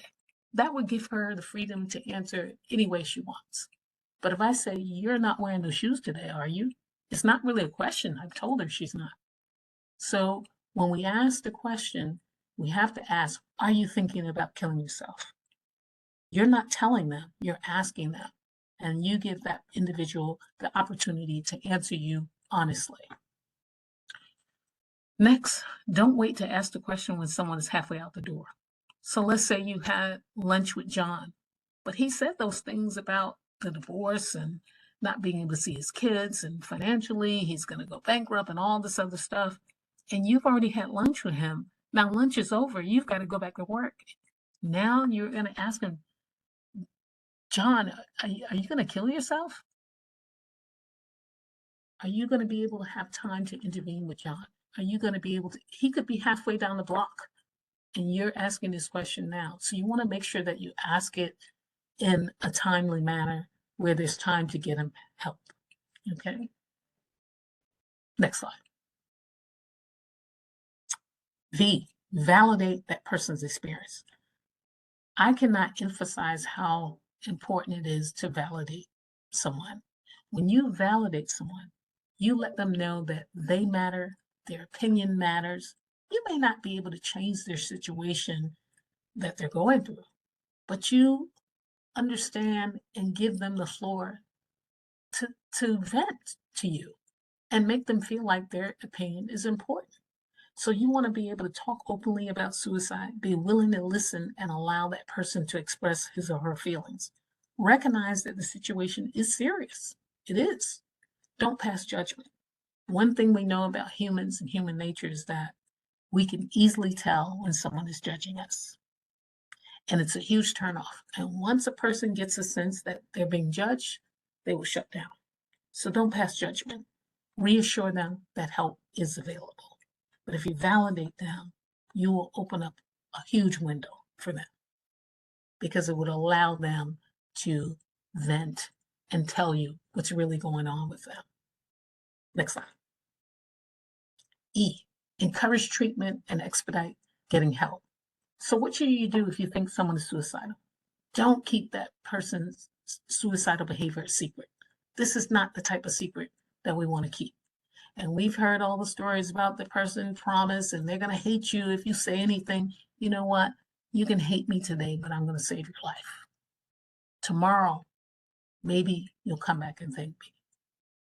That would give her the freedom to answer any way she wants. But if I say, you're not wearing those shoes today, are you? It's not really a question. I've told her she's not. So when we ask the question, we have to ask, are you thinking about killing yourself? You're not telling them, you're asking them. And you give that individual the opportunity to answer you honestly. Next, don't wait to ask the question when someone is halfway out the door. So let's say you had lunch with John, but he said those things about the divorce and not being able to see his kids and financially he's going to go bankrupt and all this other stuff. And you've already had lunch with him. Now lunch is over. You've got to go back to work. Now you're going to ask him, John, are you going to kill yourself? Are you going to be able to have time to intervene with John? Are you going to be able to? He could be halfway down the block and you're asking this question now. So you want to make sure that you ask it in a timely manner where there's time to get him help. Okay. Next slide. V, validate that person's experience. I cannot emphasize how important it is to validate someone. When you validate someone, you let them know that they matter, their opinion matters. You may not be able to change their situation that they're going through, but you understand and give them the floor to vent to you and make them feel like their opinion is important. So you want to be able to talk openly about suicide, be willing to listen and allow that person to express his or her feelings. Recognize that the situation is serious. It is. Don't pass judgment. One thing we know about humans and human nature is that we can easily tell when someone is judging us. And it's a huge turnoff. And once a person gets a sense that they're being judged, they will shut down. So don't pass judgment. Reassure them that help is available. But if you validate them, you will open up a huge window for them because it would allow them to vent and tell you what's really going on with them. Next slide. E, encourage treatment and expedite getting help. So what should you do if you think someone is suicidal? Don't keep that person's suicidal behavior a secret. This is not the type of secret that we want to keep. And we've heard all the stories about the person promise and they're going to hate you if you say anything. You know what? You can hate me today, but I'm going to save your life. Tomorrow, maybe you'll come back and thank me.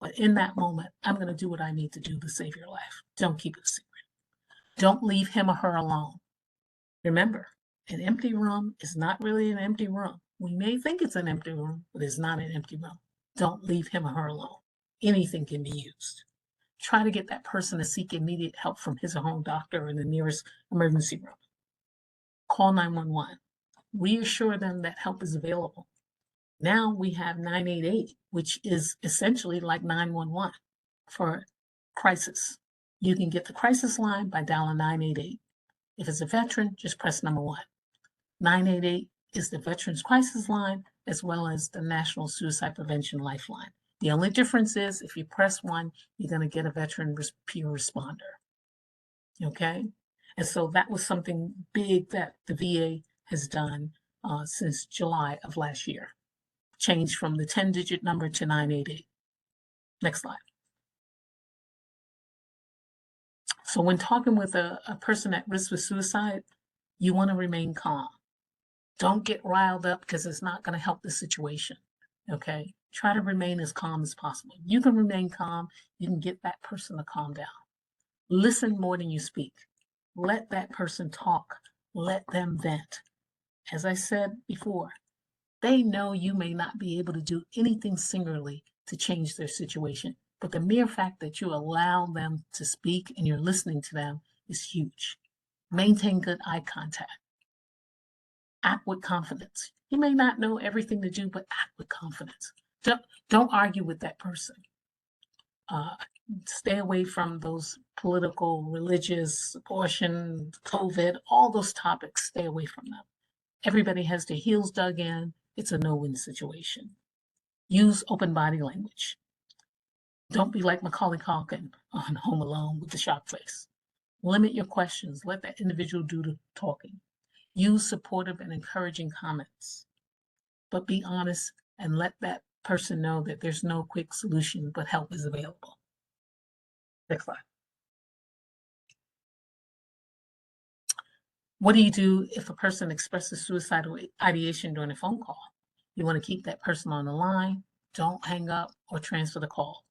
But in that moment, I'm going to do what I need to do to save your life. Don't keep it a secret. Don't leave him or her alone. Remember, an empty room is not really an empty room. We may think it's an empty room, but it's not an empty room. Don't leave him or her alone. Anything can be used. Try to get that person to seek immediate help from his or her own doctor in the nearest emergency room. Call 911. Reassure them that help is available. Now we have 988, which is essentially like 911 for crisis. You can get the crisis line by dialing 988. If it's a veteran, just press number 1. 988 is the Veterans Crisis Line as well as the National Suicide Prevention Lifeline. The only difference is if you press 1, you're going to get a veteran peer responder. Okay? And so that was something big that the VA has done since July of last year. Changed from the 10-digit number to 988. Next slide. So when talking with a person at risk of suicide, you want to remain calm. Don't get riled up because it's not going to help the situation. Okay? Try to remain as calm as possible. You can remain calm. You can get that person to calm down. Listen more than you speak. Let that person talk. Let them vent. As I said before, they know you may not be able to do anything singularly to change their situation, but the mere fact that you allow them to speak and you're listening to them is huge. Maintain good eye contact. Act with confidence. You may not know everything to do, but act with confidence. Don't argue with that person. Stay away from those political, religious, abortion, COVID, all those topics. Stay away from them. Everybody has their heels dug in. It's a no-win situation. Use open body language. Don't be like Macaulay Culkin on Home Alone with the sharp face. Limit your questions. Let that individual do the talking. Use supportive and encouraging comments. But be honest and let that person know that there's no quick solution, but help is available. Next slide. What do you do if a person expresses suicidal ideation during a phone call? You want to keep that person on the line. Don't hang up or transfer the call.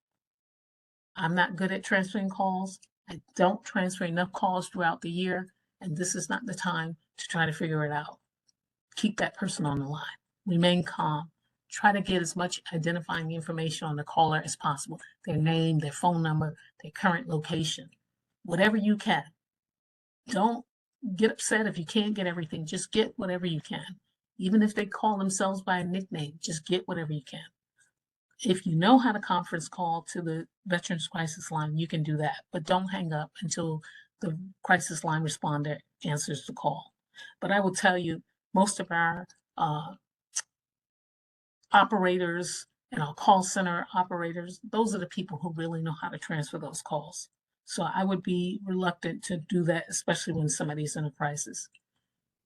I'm not good at transferring calls. I don't transfer enough calls throughout the year, and this is not the time to try to figure it out. Keep that person on the line. Remain calm. Try to get as much identifying information on the caller as possible, their name, their phone number, their current location, whatever you can. Don't get upset if you can't get everything. Just get whatever you can. Even if they call themselves by a nickname, just get whatever you can. If you know how to conference call to the Veterans Crisis Line, you can do that, but don't hang up until the crisis line responder answers the call. But I will tell you, most of our operators and our call center operators, those are the people who really know how to transfer those calls. So I would be reluctant to do that, especially when somebody's in a crisis.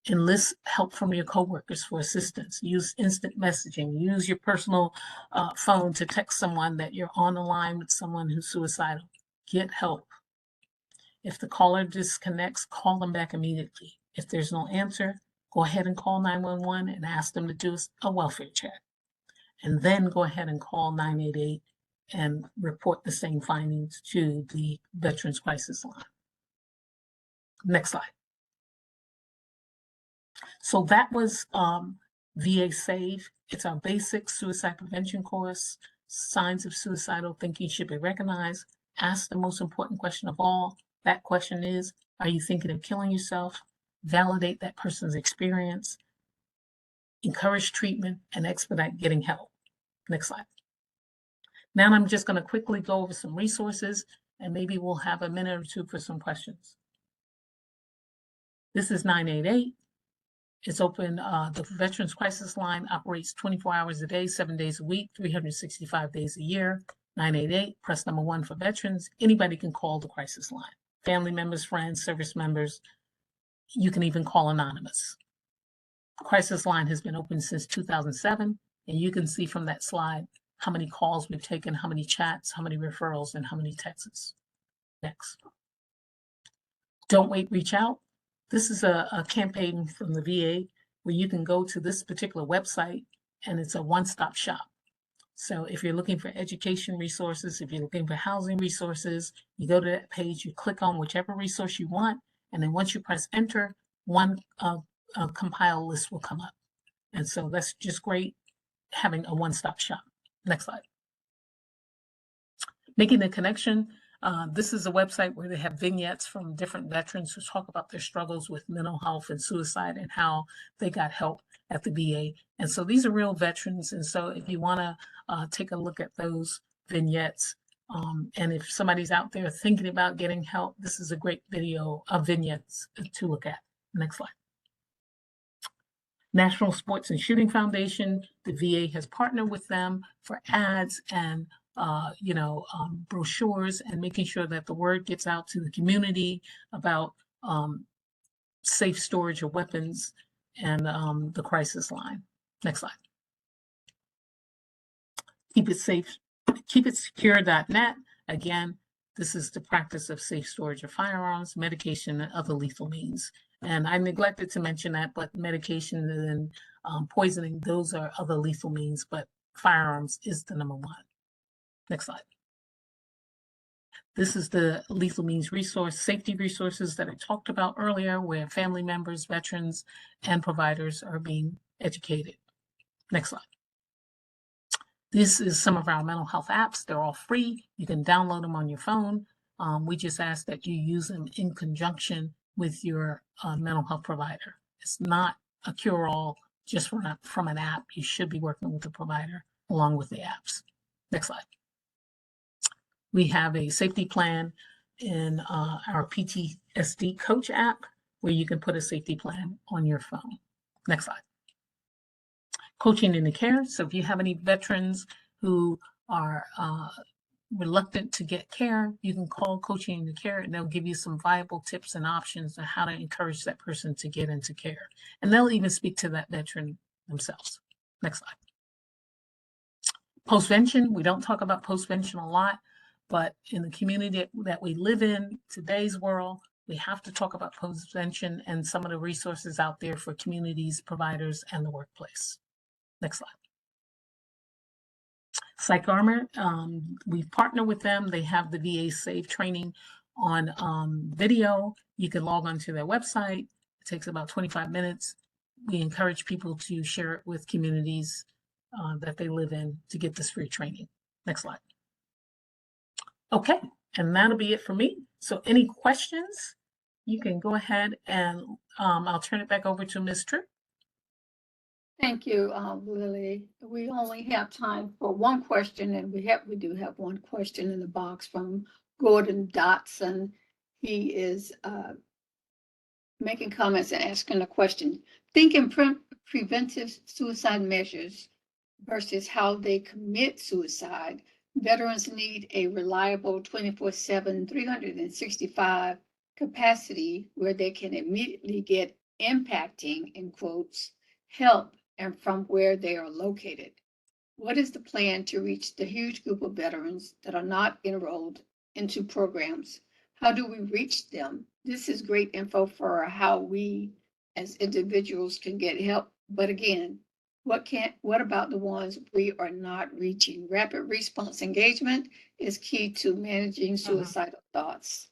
Enlist help from your coworkers for assistance. Use instant messaging. Use your personal phone to text someone that you're on the line with someone who's suicidal. Get help. If the caller disconnects, call them back immediately. If there's no answer, go ahead and call 911 and ask them to do a welfare check. And then go ahead and call 988 and report the same findings to the Veterans Crisis Line. Next slide. So that was VA S.A.V.E. It's our basic suicide prevention course. Signs of suicidal thinking should be recognized. Ask the most important question of all. That question is, are you thinking of killing yourself? Validate that person's experience. Encourage treatment and expedite getting help. Next slide. Now I'm just going to quickly go over some resources and maybe we'll have a minute or two for some questions. This is 988. It's open. The Veterans Crisis Line operates 24 hours a day, 7 days a week, 365 days a year. 988, press number 1 for veterans. Anybody can call the crisis line. Family members, friends, service members. You can even call anonymous. The crisis line has been open since 2007, and you can see from that slide how many calls we've taken, how many chats, how many referrals, and how many texts. Next. Don't wait, reach out. This is a campaign from the VA where you can go to this particular website and it's a one-stop shop. So if you're looking for education resources, if you're looking for housing resources, you go to that page, you click on whichever resource you want, and then once you press enter, one compile list will come up. And so that's just great having a one-stop shop. Next slide. Making the connection. This is a website where they have vignettes from different veterans who talk about their struggles with mental health and suicide and how they got help at the VA. And so these are real veterans. And so if you want to take a look at those vignettes, and if somebody's out there thinking about getting help, this is a great video of vignettes to look at. Next slide. National Sports and Shooting Foundation, the VA has partnered with them for ads and brochures and making sure that the word gets out to the community about safe storage of weapons and the crisis line. Next slide. Keep it safe. keepitsecure.net. Again, this is the practice of safe storage of firearms, medication, and other lethal means. And I neglected to mention that, but medication and poisoning, those are other lethal means, but firearms is the number one. Next slide. This is the lethal means resource, safety resources that I talked about earlier, where family members, veterans, and providers are being educated. Next slide. This is some of our mental health apps. They're all free. You can download them on your phone. We just ask that you use them in conjunction with your mental health provider. It's not a cure-all just from an app. You should be working with the provider along with the apps. Next slide. We have a safety plan in our PTSD Coach app where you can put a safety plan on your phone. Next slide. Coaching in the care. So if you have any veterans who are reluctant to get care, you can call Coaching in the Care and they'll give you some viable tips and options on how to encourage that person to get into care. And they'll even speak to that veteran themselves. Next slide. Postvention. We don't talk about postvention a lot, but in the community that we live in, today's world, we have to talk about postvention and some of the resources out there for communities, providers, and the workplace. Next slide. Psych Armor, we partner with them. They have the VA SAVE training on video. You can log on to their website. It takes about 25 minutes. We encourage people to share it with communities that they live in to get this free training. Next slide. Okay, and that'll be it for me. So any questions, you can go ahead and I'll turn it back over to Ms. Tripp. Thank you, Lillie. We only have time for one question, and we do have one question in the box from Gordon Dotson. He is making comments and asking a question. Thinking preventive suicide measures versus how they commit suicide, veterans need a reliable 24/7, 365 capacity where they can immediately get impacting, in quotes, help and from where they are located. What is the plan to reach the huge group of veterans that are not enrolled into programs? How do we reach them? This is great info for how we as individuals can get help. But again, what about the ones we are not reaching? Rapid response engagement is key to managing suicidal thoughts.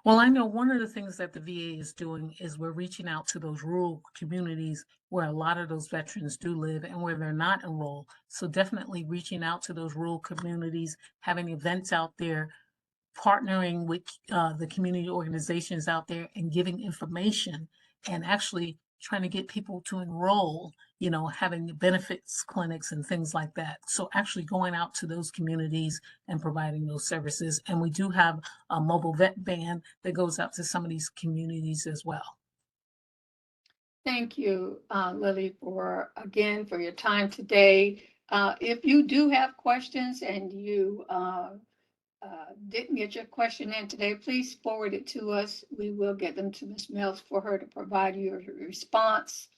Well, I know one of the things that the VA is doing is we're reaching out to those rural communities where a lot of those veterans do live and where they're not enrolled. So definitely reaching out to those rural communities, having events out there, partnering with the community organizations out there and giving information and actually trying to get people to enroll, you know, having benefits clinics and things like that. So actually going out to those communities and providing those services. And we do have a mobile vet van that goes out to some of these communities as well. Thank you, Lillie, for your time today. If you do have questions and you didn't get your question in today, please forward it to us. We will get them to Ms. Mells for her to provide you a response.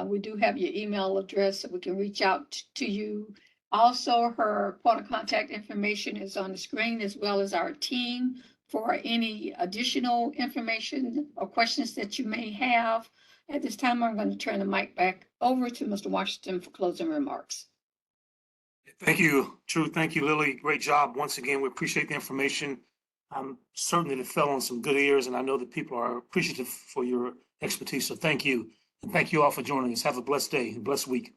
We do have your email address so we can reach out to you. Also, her point of contact information is on the screen, as well as our team for any additional information or questions that you may have. At this time, I'm going to turn the mic back over to Mr. Washington for closing remarks. Thank you, True. Thank you, Lillie. Great job. Once again, we appreciate the information. Certainly it fell on some good ears, and I know that people are appreciative for your expertise. So thank you. And thank you all for joining us. Have a blessed day and blessed week.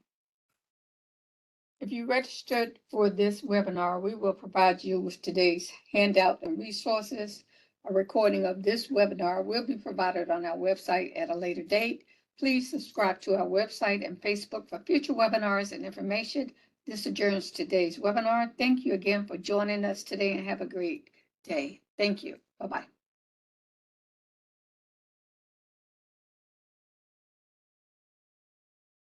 If you registered for this webinar, we will provide you with today's handout and resources. A recording of this webinar will be provided on our website at a later date. Please subscribe to our website and Facebook for future webinars and information. This adjourns today's webinar. Thank you again for joining us today and have a great day. Thank you. Bye-bye.